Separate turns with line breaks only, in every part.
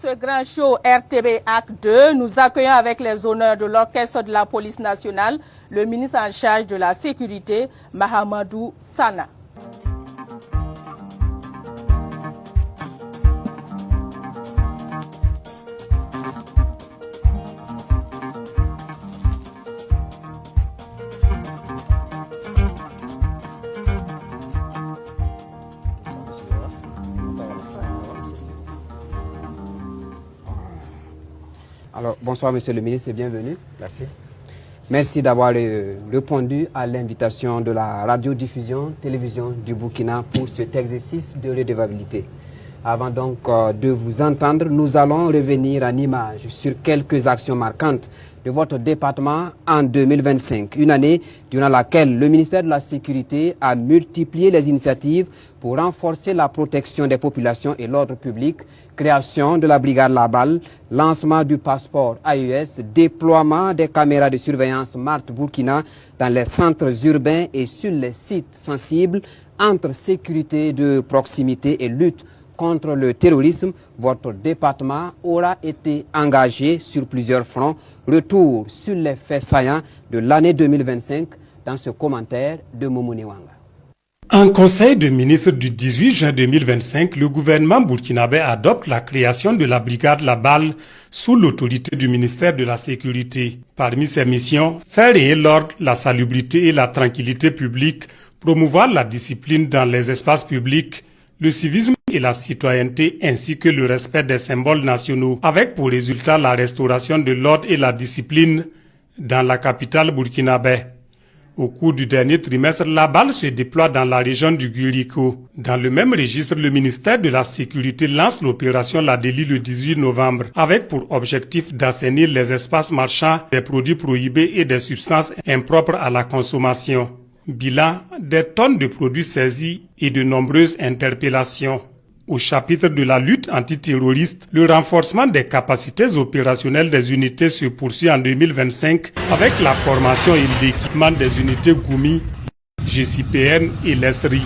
ce grand show RTB Acte 2, nous accueillons avec les honneurs de l'orchestre de la police nationale le ministre en charge de la sécurité, Mahamadou Sana.
Alors, bonsoir Monsieur le ministre et bienvenue.
Merci.
Merci d'avoir répondu à l'invitation de la radiodiffusion télévision du Burkina pour cet exercice de redevabilité. Avant donc de vous entendre, nous allons revenir en images sur quelques actions marquantes de votre département en 2025, une année durant laquelle le ministère de la Sécurité a multiplié les initiatives pour renforcer la protection des populations et l'ordre public, création de la brigade Labal, lancement du passeport AES, déploiement des caméras de surveillance Smart Burkina dans les centres urbains et sur les sites sensibles entre sécurité de proximité et lutte contre le terrorisme. Votre département aura été engagé sur plusieurs fronts. Retour sur les faits saillants de l'année 2025 dans ce commentaire de Momouni Wanga.
En conseil de ministres du 18 juin 2025, le gouvernement burkinabé adopte la création de la brigade Labal sous l'autorité du ministère de la Sécurité. Parmi ses missions, faire régner l'ordre, la salubrité et la tranquillité publique, promouvoir la discipline dans les espaces publics, le civisme et la citoyenneté ainsi que le respect des symboles nationaux, avec pour résultat la restauration de l'ordre et la discipline dans la capitale burkinabé. Au cours du dernier trimestre, la balle se déploie dans la région du Guriko. Dans le même registre, le ministère de la Sécurité lance l'opération La Délit le 18 novembre, avec pour objectif d'assainir les espaces marchands des produits prohibés et des substances impropres à la consommation. Bilan, des tonnes de produits saisis et de nombreuses interpellations. Au chapitre de la lutte antiterroriste, le renforcement des capacités opérationnelles des unités se poursuit en 2025 avec la formation et l'équipement des unités Goumi, GCPN et l'ESRI.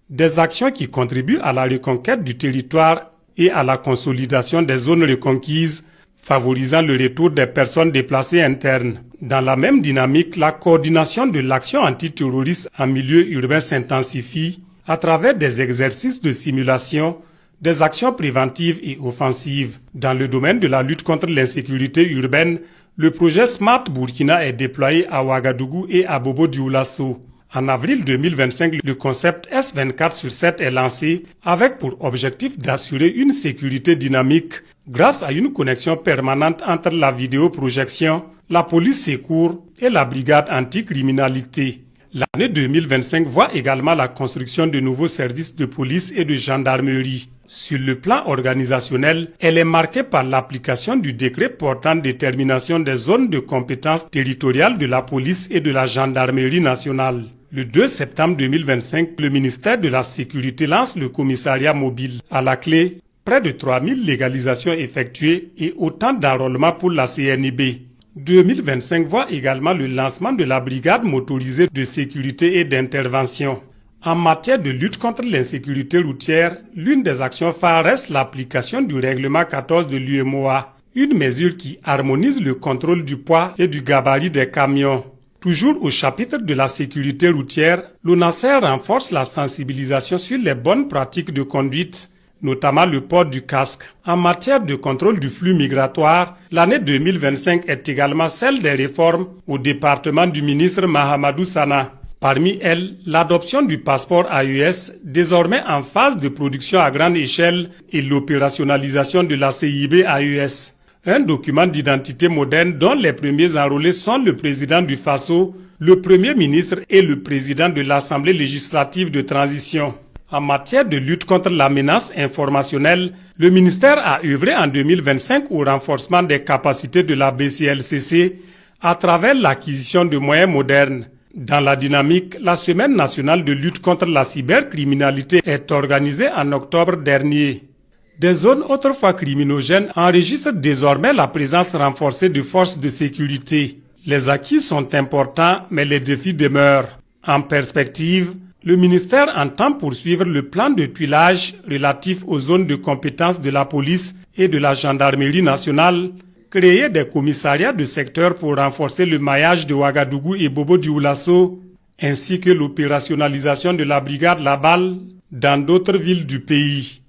Des actions qui contribuent à la reconquête du territoire et à la consolidation des zones reconquises, favorisant le retour des personnes déplacées internes. Dans la même dynamique, la coordination de l'action antiterroriste en milieu urbain s'intensifie à travers des exercices de simulation, des actions préventives et offensives. Dans le domaine de la lutte contre l'insécurité urbaine, le projet Smart Burkina est déployé à Ouagadougou et à Bobo-Dioulasso. En avril 2025, le concept S24/7 est lancé avec pour objectif d'assurer une sécurité dynamique grâce à une connexion permanente entre la vidéoprojection, la police secours et la brigade anticriminalité. L'année 2025 voit également la construction de nouveaux services de police et de gendarmerie. Sur le plan organisationnel, elle est marquée par l'application du décret portant détermination des zones de compétences territoriales de la police et de la gendarmerie nationale. Le 2 septembre 2025, le ministère de la Sécurité lance le commissariat mobile. À la clé, près de 3000 légalisations effectuées et autant d'enrôlements pour la CNIB. 2025 voit également le lancement de la brigade motorisée de sécurité et d'intervention. En matière de lutte contre l'insécurité routière, l'une des actions phares reste l'application du règlement 14 de l'UMOA, une mesure qui harmonise le contrôle du poids et du gabarit des camions. Toujours au chapitre de la sécurité routière, l'ONASER renforce la sensibilisation sur les bonnes pratiques de conduite, notamment le port du casque. En matière de contrôle du flux migratoire, l'année 2025 est également celle des réformes au département du ministre Mahamadou Sana. Parmi elles, l'adoption du passeport AES, désormais en phase de production à grande échelle, et l'opérationnalisation de la CIB AES. Un document d'identité moderne dont les premiers enrôlés sont le président du FASO, le premier ministre et le président de l'Assemblée législative de transition. En matière de lutte contre la menace informationnelle, le ministère a œuvré en 2025 au renforcement des capacités de la BCLCC à travers l'acquisition de moyens modernes. Dans la dynamique, la Semaine nationale de lutte contre la cybercriminalité est organisée en octobre dernier. Des zones autrefois criminogènes enregistrent désormais la présence renforcée de forces de sécurité. Les acquis sont importants, mais les défis demeurent. En perspective, Le ministère entend poursuivre le plan de tuilage relatif aux zones de compétence de la police et de la gendarmerie nationale, créer des commissariats de secteur pour renforcer le maillage de Ouagadougou et Bobo-Dioulasso, ainsi que l'opérationnalisation de la brigade Labal dans d'autres villes du pays.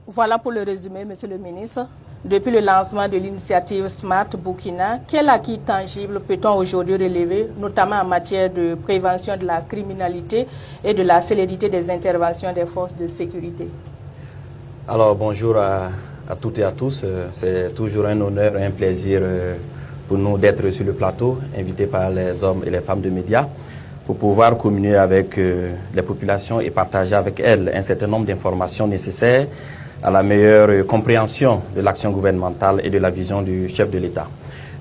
Voilà pour le résumé, Monsieur le ministre. Depuis le lancement de l'initiative Smart Burkina, quel acquis tangible peut-on aujourd'hui relever, notamment en matière de prévention de la criminalité et de la célérité des interventions des forces de sécurité?
Alors bonjour à toutes et à tous. C'est toujours un honneur et un plaisir pour nous d'être sur le plateau, invités par les hommes et les femmes de médias, pour pouvoir communier avec les populations et partager avec elles un certain nombre d'informations nécessaires à la meilleure compréhension de l'action gouvernementale et de la vision du chef de l'État.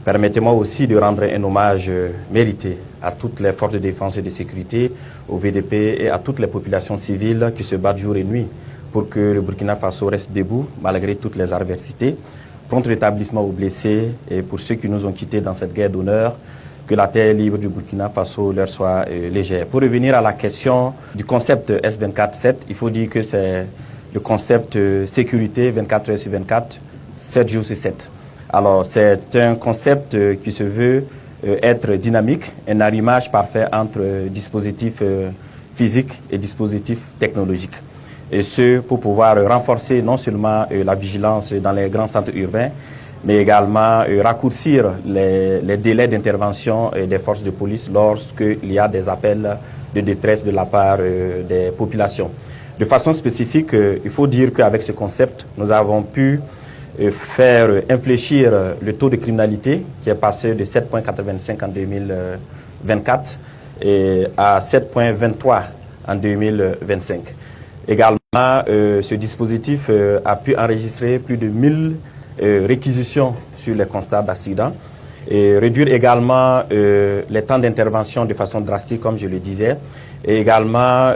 Permettez-moi aussi de rendre un hommage mérité à toutes les forces de défense et de sécurité, au VDP et à toutes les populations civiles qui se battent jour et nuit pour que le Burkina Faso reste debout malgré toutes les adversités. Prompt rétablissement aux blessés et pour ceux qui nous ont quittés dans cette guerre d'honneur, que la terre libre du Burkina Faso leur soit légère. Pour revenir à la question du concept S24/7, il faut dire que c'est le concept sécurité 24 heures sur 24, 7 jours sur 7. Alors c'est un concept qui se veut être dynamique, un arrimage parfait entre dispositifs physiques et dispositifs technologiques. Et ce, pour pouvoir renforcer non seulement la vigilance dans les grands centres urbains, mais également raccourcir les délais d'intervention des forces de police lorsqu'il y a des appels de détresse de la part des populations. De façon spécifique, il faut dire qu'avec ce concept, nous avons pu faire infléchir le taux de criminalité qui est passé de 7,85 en 2024 et à 7,23 en 2025. Également, ce dispositif a pu enregistrer plus de 1000 réquisitions sur les constats d'accidents et réduire également les temps d'intervention de façon drastique, comme je le disais. Et également,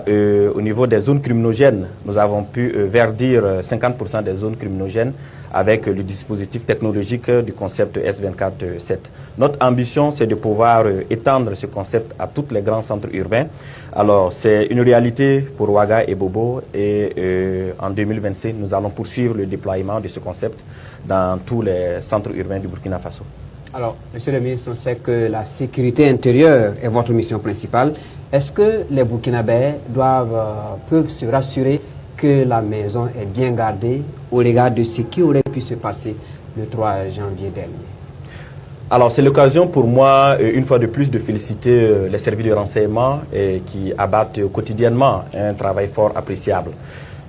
au niveau des zones criminogènes, nous avons pu verdir 50% des zones criminogènes avec le dispositif technologique du concept S24/7. Notre ambition, c'est de pouvoir étendre ce concept à tous les grands centres urbains. Alors, c'est une réalité pour Ouaga et Bobo et en 2025, nous allons poursuivre le déploiement de ce concept dans tous les centres urbains du Burkina Faso.
Alors, Monsieur le ministre, on sait que la sécurité intérieure est votre mission principale. Est-ce que les Burkinabés peuvent se rassurer que la maison est bien gardée au regard de ce qui aurait pu se passer le 3 janvier dernier?
Alors, c'est l'occasion pour moi, une fois de plus, de féliciter les services de renseignement qui abattent quotidiennement un travail fort appréciable.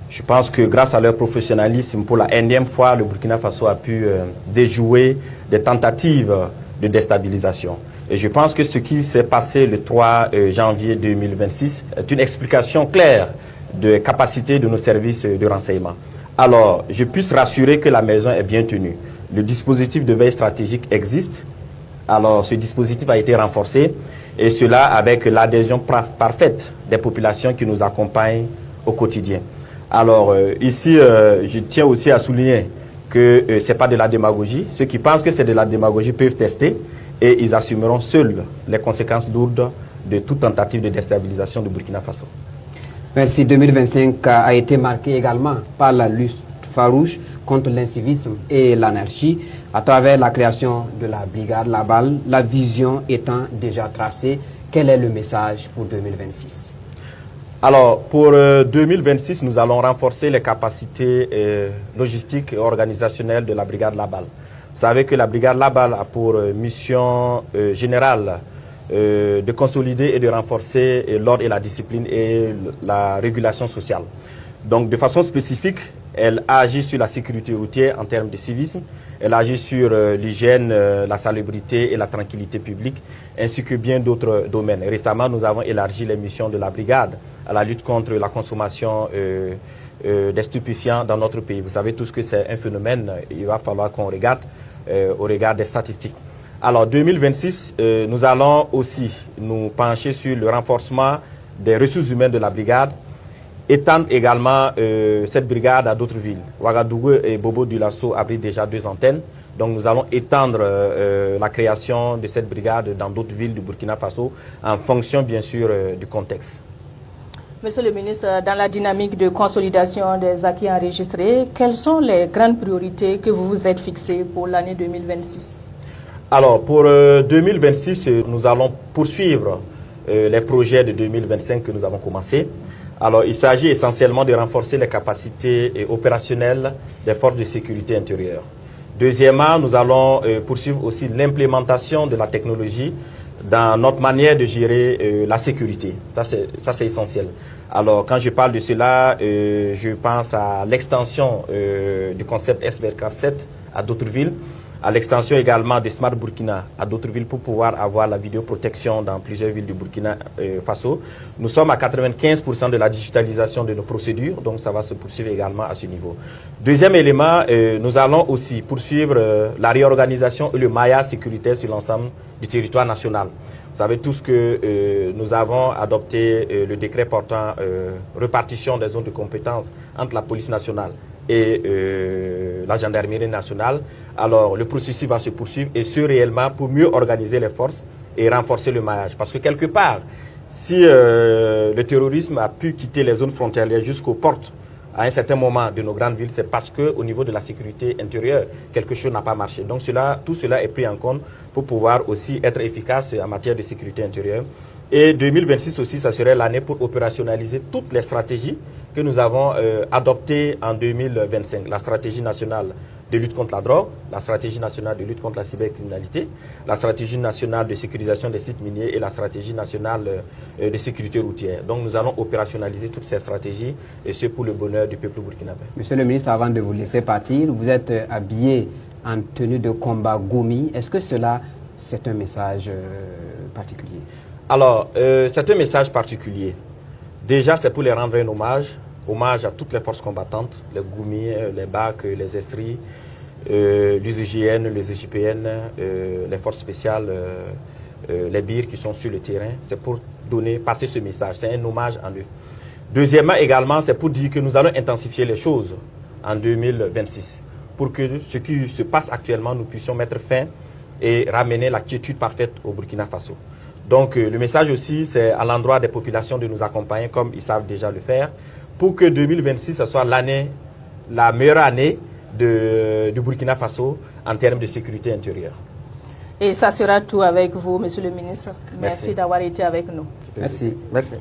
Je pense que grâce à leur professionnalisme, pour la énième fois, le Burkina Faso a pu déjouer des tentatives de déstabilisation. Et je pense que ce qui s'est passé le 3 janvier 2026 est une explication claire des capacités de nos services de renseignement. Alors, je puisse rassurer que la maison est bien tenue. Le dispositif de veille stratégique existe. Alors, ce dispositif a été renforcé et cela avec l'adhésion parfaite des populations qui nous accompagnent au quotidien. Alors, ici, je tiens aussi à souligner que ce n'est pas de la démagogie. Ceux qui pensent que c'est de la démagogie peuvent tester et ils assumeront seuls les conséquences lourdes de toute tentative de déstabilisation du Burkina Faso.
Merci. 2025 a été marqué également par la lutte farouche contre l'incivisme et l'anarchie à travers la création de la brigade Labal, la vision étant déjà tracée. Quel est le message pour 2026?
Alors, pour 2026, nous allons renforcer les capacités logistiques et organisationnelles de la brigade Labal. Vous savez que la brigade Labal a pour mission générale de consolider et de renforcer l'ordre et la discipline et la régulation sociale. Donc, de façon spécifique, elle agit sur la sécurité routière en termes de civisme, elle agit sur l'hygiène, la salubrité et la tranquillité publique, ainsi que bien d'autres domaines. Récemment, nous avons élargi les missions de la brigade à la lutte contre la consommation des stupéfiants dans notre pays. Vous savez tous que c'est un phénomène, il va falloir qu'on regarde au regard des statistiques. Alors, 2026, nous allons aussi nous pencher sur le renforcement des ressources humaines de la brigade, étendre également cette brigade à d'autres villes. Ouagadougou et Bobo-Dioulasso abritent déjà 2 antennes. Donc nous allons étendre la création de cette brigade dans d'autres villes du Burkina Faso en fonction bien sûr du contexte.
Monsieur le ministre, dans la dynamique de consolidation des acquis enregistrés, quelles sont les grandes priorités que vous vous êtes fixées pour l'année 2026?
Alors, pour 2026, nous allons poursuivre les projets de 2025 que nous avons commencés. Alors, il s'agit essentiellement de renforcer les capacités opérationnelles des forces de sécurité intérieure. Deuxièmement, nous allons poursuivre aussi l'implémentation de la technologie dans notre manière de gérer la sécurité. Ça, c'est essentiel. Alors, quand je parle de cela, je pense à l'extension du concept SBRK 7 à d'autres villes, à l'extension également de Smart Burkina à d'autres villes pour pouvoir avoir la vidéoprotection dans plusieurs villes du Burkina Faso. Nous sommes à 95% de la digitalisation de nos procédures, donc ça va se poursuivre également à ce niveau. Deuxième élément, nous allons aussi poursuivre la réorganisation et le maillage sécuritaire sur l'ensemble du territoire national. Vous savez tous que nous avons adopté le décret portant répartition des zones de compétences entre la police nationale et la gendarmerie nationale. Alors, le processus va se poursuivre et ce réellement pour mieux organiser les forces et renforcer le maillage. Parce que quelque part, si le terrorisme a pu quitter les zones frontalières jusqu'aux portes à un certain moment de nos grandes villes, c'est parce qu'au niveau de la sécurité intérieure, quelque chose n'a pas marché. Donc tout cela est pris en compte pour pouvoir aussi être efficace en matière de sécurité intérieure. Et 2026 aussi, ça serait l'année pour opérationnaliser toutes les stratégies que nous avons adoptées en 2025. La stratégie nationale de lutte contre la drogue, la stratégie nationale de lutte contre la cybercriminalité, la stratégie nationale de sécurisation des sites miniers et la stratégie nationale de sécurité routière. Donc nous allons opérationnaliser toutes ces stratégies et ce pour le bonheur du peuple burkinabé.
Monsieur le ministre, avant de vous laisser partir, vous êtes habillé en tenue de combat Goumi. Est-ce que cela, c'est un message particulier?
Alors, c'est un message particulier. Déjà, c'est pour les rendre un hommage à toutes les forces combattantes, les Goumi, les BAC, les Estri, les IGN, les IGPN, les forces spéciales, les BIR qui sont sur le terrain. C'est pour passer ce message, c'est un hommage en eux. Deuxièmement également, c'est pour dire que nous allons intensifier les choses en 2026 pour que ce qui se passe actuellement, nous puissions mettre fin et ramener la quiétude parfaite au Burkina Faso. Donc le message aussi, c'est à l'endroit des populations de nous accompagner comme ils savent déjà le faire, pour que 2026, ce soit la meilleure année du Burkina Faso en termes de sécurité intérieure.
Et ça sera tout avec vous, Monsieur le ministre. Merci d'avoir été avec nous.
Merci.
Merci.